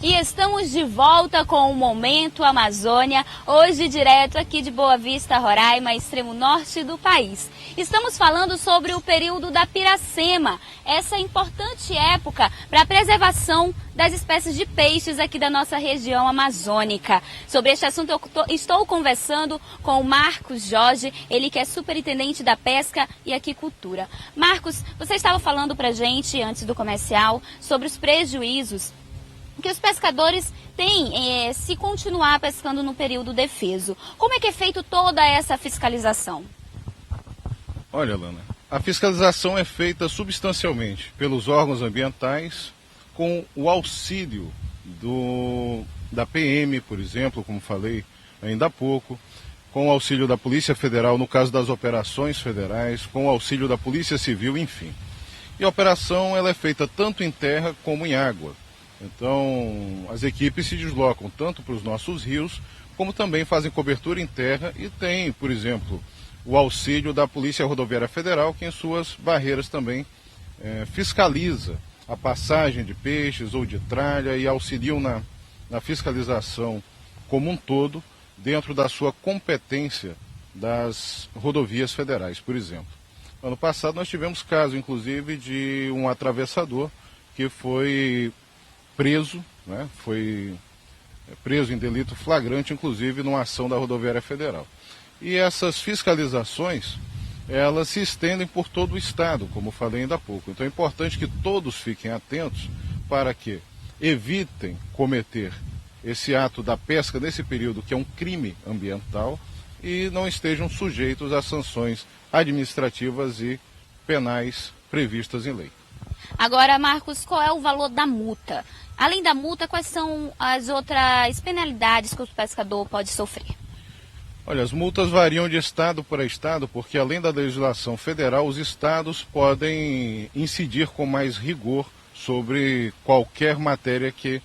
E estamos de volta com o Momento Amazônia, hoje direto aqui de Boa Vista, Roraima, extremo norte do país. Estamos falando sobre o período da Piracema, essa importante época para a preservação das espécies de peixes aqui da nossa região amazônica. Sobre este assunto eu estou conversando com o Marcos Jorge, ele que é superintendente da pesca e aquicultura. Marcos, você estava falando para a gente antes do comercial sobre os prejuízos que os pescadores têm se continuar pescando no período defeso. Como é que é feito toda essa fiscalização? Olha, Lana, a fiscalização é feita substancialmente pelos órgãos ambientais com o auxílio da PM, por exemplo, como falei ainda há pouco, com o auxílio da Polícia Federal, no caso das operações federais, com o auxílio da Polícia Civil, enfim. E a operação ela é feita tanto em terra como em água. Então, as equipes se deslocam tanto para os nossos rios, como também fazem cobertura em terra e tem, por exemplo, o auxílio da Polícia Rodoviária Federal, que em suas barreiras também fiscaliza a passagem de peixes ou de tralha e auxiliam na fiscalização como um todo, dentro da sua competência das rodovias federais, por exemplo. Ano passado nós tivemos caso, inclusive, de um atravessador que foi preso, né? Foi preso em delito flagrante, inclusive, numa ação da Rodoviária Federal. E essas fiscalizações, elas se estendem por todo o estado, como falei ainda há pouco. Então é importante que todos fiquem atentos para que evitem cometer esse ato da pesca nesse período, que é um crime ambiental, e não estejam sujeitos a sanções administrativas e penais previstas em lei. Agora, Marcos, qual é o valor da multa? Além da multa, quais são as outras penalidades que o pescador pode sofrer? Olha, as multas variam de estado para estado, porque além da legislação federal, os estados podem incidir com mais rigor sobre qualquer matéria que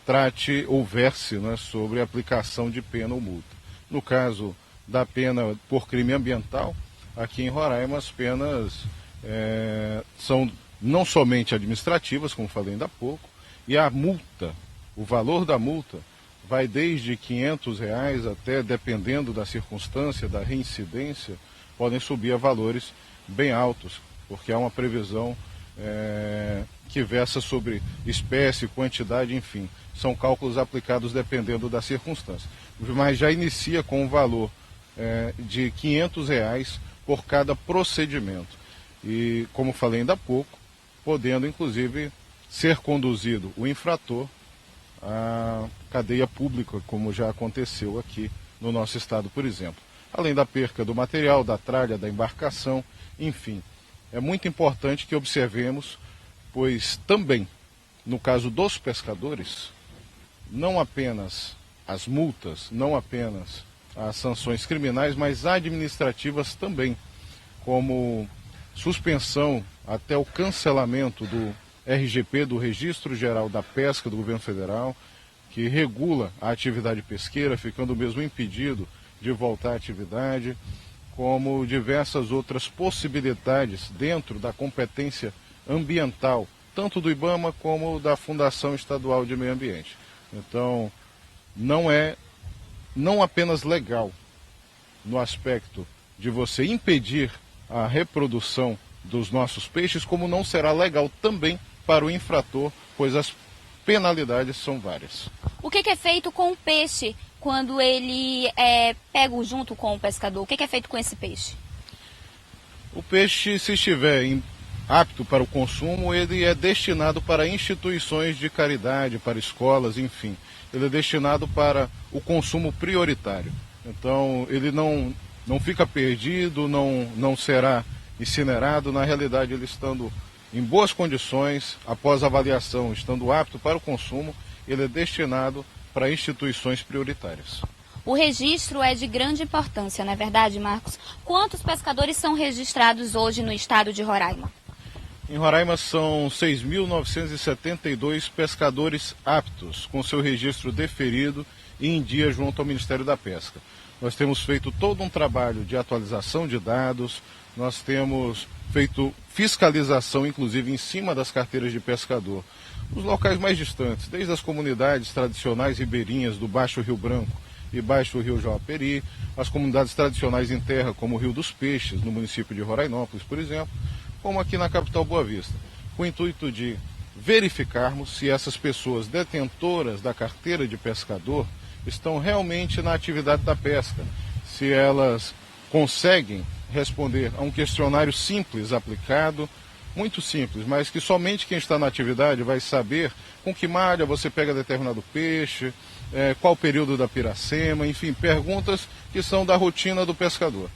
trate ou verse, né, sobre a aplicação de pena ou multa. No caso da pena por crime ambiental, aqui em Roraima as penas são não somente administrativas, como falei ainda há pouco, e a multa, o valor da multa, vai desde R$ 500 até, dependendo da circunstância, da reincidência, podem subir a valores bem altos, porque há uma previsão que versa sobre espécie, quantidade, enfim. São cálculos aplicados dependendo da circunstância. Mas já inicia com um valor de R$ 500 por cada procedimento. E, como falei ainda há pouco, podendo, inclusive, ser conduzido o infrator à cadeia pública, como já aconteceu aqui no nosso estado, por exemplo. Além da perca do material, da tralha, da embarcação, enfim. É muito importante que observemos, pois também, no caso dos pescadores, não apenas as multas, não apenas as sanções criminais, mas administrativas também, como suspensão até o cancelamento do RGP, do Registro Geral da Pesca do Governo Federal, que regula a atividade pesqueira, ficando mesmo impedido de voltar à atividade, como diversas outras possibilidades dentro da competência ambiental, tanto do IBAMA como da Fundação Estadual de Meio Ambiente. Então, não apenas legal no aspecto de você impedir a reprodução dos nossos peixes, como não será legal também para o infrator, pois as penalidades são várias. O que é feito com o peixe quando ele é pego junto com o pescador? O que é feito com esse peixe? O peixe, se estiver apto para o consumo, ele é destinado para instituições de caridade, para escolas, enfim. Ele é destinado para o consumo prioritário. Então, ele não fica perdido, não será incinerado. Na realidade, ele estando em boas condições, após avaliação, estando apto para o consumo, ele é destinado para instituições prioritárias. O registro é de grande importância, não é verdade, Marcos? Quantos pescadores são registrados hoje no estado de Roraima? Em Roraima são 6.972 pescadores aptos, com seu registro deferido e em dia junto ao Ministério da Pesca. Nós temos feito todo um trabalho de atualização de dados, nós temos feito fiscalização, inclusive em cima das carteiras de pescador. Os locais mais distantes, desde as comunidades tradicionais ribeirinhas do Baixo Rio Branco e Baixo Rio Joaperi, as comunidades tradicionais em terra, como o Rio dos Peixes, no município de Rorainópolis, por exemplo, como aqui na capital Boa Vista, com o intuito de verificarmos se essas pessoas detentoras da carteira de pescador estão realmente na atividade da pesca, se elas conseguem responder a um questionário simples aplicado, muito simples, mas que somente quem está na atividade vai saber com que malha você pega determinado peixe, qual o período da piracema, enfim, perguntas que são da rotina do pescador.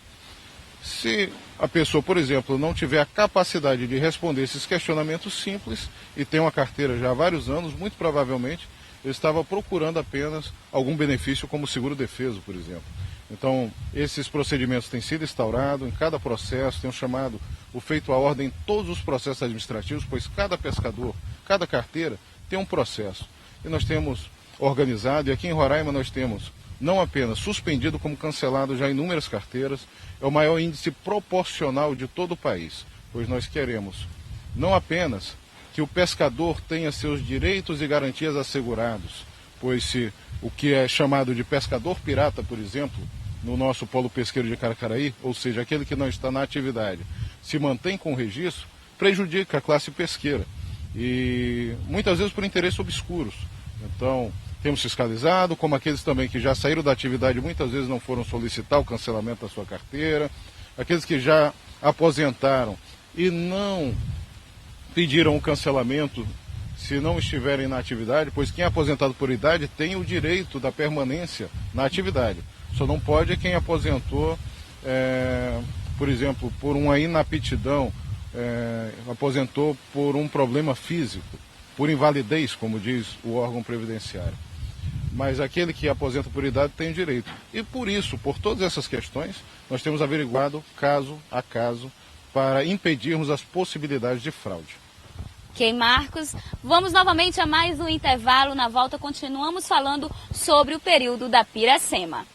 Se a pessoa, por exemplo, não tiver a capacidade de responder esses questionamentos simples e tem uma carteira já há vários anos, muito provavelmente ele estava procurando apenas algum benefício como seguro-defeso, por exemplo. Então, esses procedimentos têm sido instaurados em cada processo, tem chamado o feito à ordem em todos os processos administrativos, pois cada pescador, cada carteira tem um processo. E nós temos organizado, e aqui em Roraima nós temos não apenas suspendido, como cancelado já inúmeras carteiras, é o maior índice proporcional de todo o país, pois nós queremos não apenas que o pescador tenha seus direitos e garantias assegurados, pois se o que é chamado de pescador pirata, por exemplo, no nosso polo pesqueiro de Caracaraí, ou seja, aquele que não está na atividade, se mantém com o registro, prejudica a classe pesqueira, e muitas vezes por interesses obscuros. Então, temos fiscalizado, como aqueles também que já saíram da atividade, muitas vezes não foram solicitar o cancelamento da sua carteira, aqueles que já aposentaram e não pediram o cancelamento se não estiverem na atividade, pois quem é aposentado por idade tem o direito da permanência na atividade. Só não pode quem aposentou, por exemplo, por uma inaptidão, aposentou por um problema físico, por invalidez, como diz o órgão previdenciário. Mas aquele que aposenta por idade tem direito. E por isso, por todas essas questões, nós temos averiguado caso a caso para impedirmos as possibilidades de fraude. Ok, Marcos. Vamos novamente a mais um intervalo. Na volta continuamos falando sobre o período da piracema.